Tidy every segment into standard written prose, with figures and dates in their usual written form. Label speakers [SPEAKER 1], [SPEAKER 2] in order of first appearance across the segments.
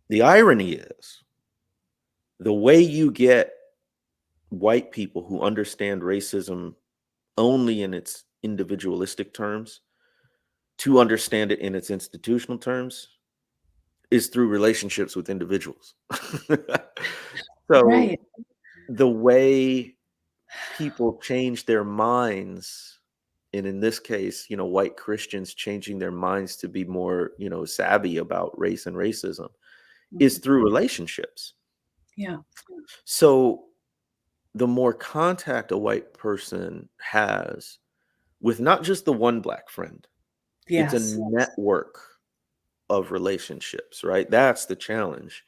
[SPEAKER 1] The irony is the way you get white people who understand racism only in its individualistic terms to understand it in its institutional terms is through relationships with individuals. So
[SPEAKER 2] Right.
[SPEAKER 1] the way people change their minds, and in this case, white Christians changing their minds to be more, savvy about race and racism is
[SPEAKER 2] Mhm.
[SPEAKER 1] through relationships.
[SPEAKER 2] Yeah.
[SPEAKER 1] So the more contact a white person has with not just the one black friend, it's a
[SPEAKER 2] Yes.
[SPEAKER 1] network of relationships, right? That's the challenge.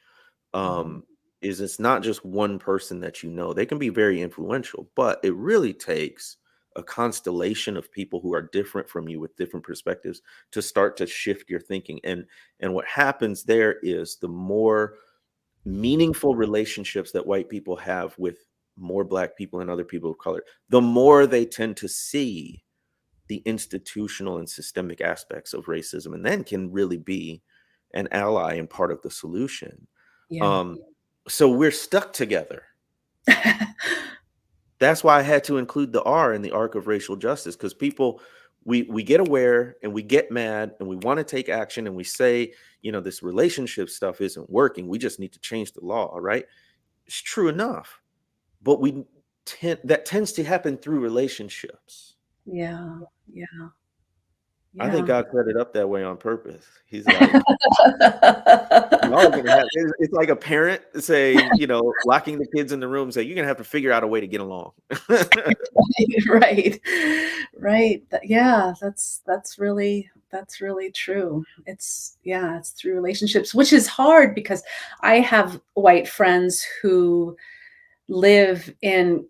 [SPEAKER 2] Mhm.
[SPEAKER 1] Um, is it's not just one person that you know. They can be very influential, but it really takes a constellation of people who are different from you with different perspectives to start to shift your thinking. And what happens there is the more meaningful relationships that white people have with more black people and other people of color, the more they tend to see the institutional and systemic aspects of racism and then can really be an ally and part of the solution.
[SPEAKER 2] Yeah.
[SPEAKER 1] Um, so we're stuck together. That's why I had to include the R in the arc of racial justice because people, we get aware and we get mad and we want to take action and we say, this relationship stuff isn't working. We just need to change the law, right? It's true enough, but that tends to happen through relationships.
[SPEAKER 2] Yeah. Yeah.
[SPEAKER 1] I think
[SPEAKER 2] Yeah.
[SPEAKER 1] God set it up that way on purpose. He's like, y'all are gonna have it's like a parent say, locking the kids in the room, say, "You're gonna have to figure out a way to get along."
[SPEAKER 2] Right. Right. Yeah, that's really true. It's through relationships, which is hard because I have white friends who live in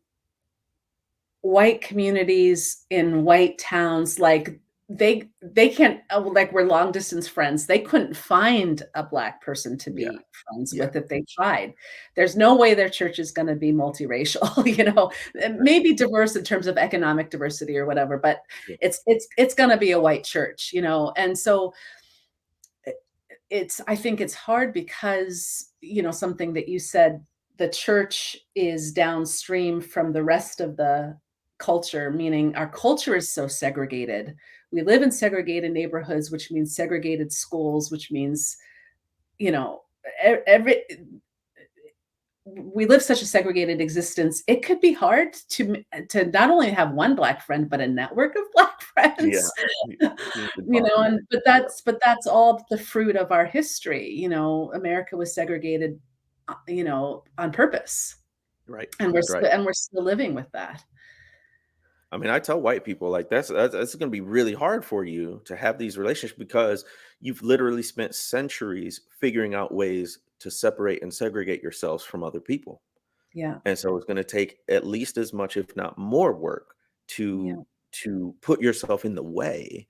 [SPEAKER 2] white communities in white towns, like, they can't like, we're long distance friends. They couldn't find a black person to
[SPEAKER 1] Yeah,
[SPEAKER 2] be friends
[SPEAKER 1] yeah,
[SPEAKER 2] with if they tried. There's no way their church is gonna be multiracial,
[SPEAKER 1] right,
[SPEAKER 2] maybe diverse in terms of economic diversity or whatever, but
[SPEAKER 1] sure.
[SPEAKER 2] it's gonna be a white church, and so I think it's hard because, something that you said, the church is downstream from the rest of the culture, meaning our culture is so segregated. We live in segregated neighborhoods, which means segregated schools, which means, you know, every we live such a segregated existence. It could be hard to not only have one black friend, but a network of black
[SPEAKER 1] Yeah,
[SPEAKER 2] friends.
[SPEAKER 1] it's impossible.
[SPEAKER 2] And but
[SPEAKER 1] Yeah,
[SPEAKER 2] that's all the fruit of our history. America was segregated, on purpose,
[SPEAKER 1] right,
[SPEAKER 2] and we're
[SPEAKER 1] right.
[SPEAKER 2] still and we're still living with that.
[SPEAKER 1] I mean, I tell white people like that's going to be really hard for you to have these relationships because you've literally spent centuries figuring out ways to separate and segregate yourselves from other people.
[SPEAKER 2] Yeah,
[SPEAKER 1] And so it's going to take at least as much, if not more work to
[SPEAKER 2] yeah.
[SPEAKER 1] put yourself in the way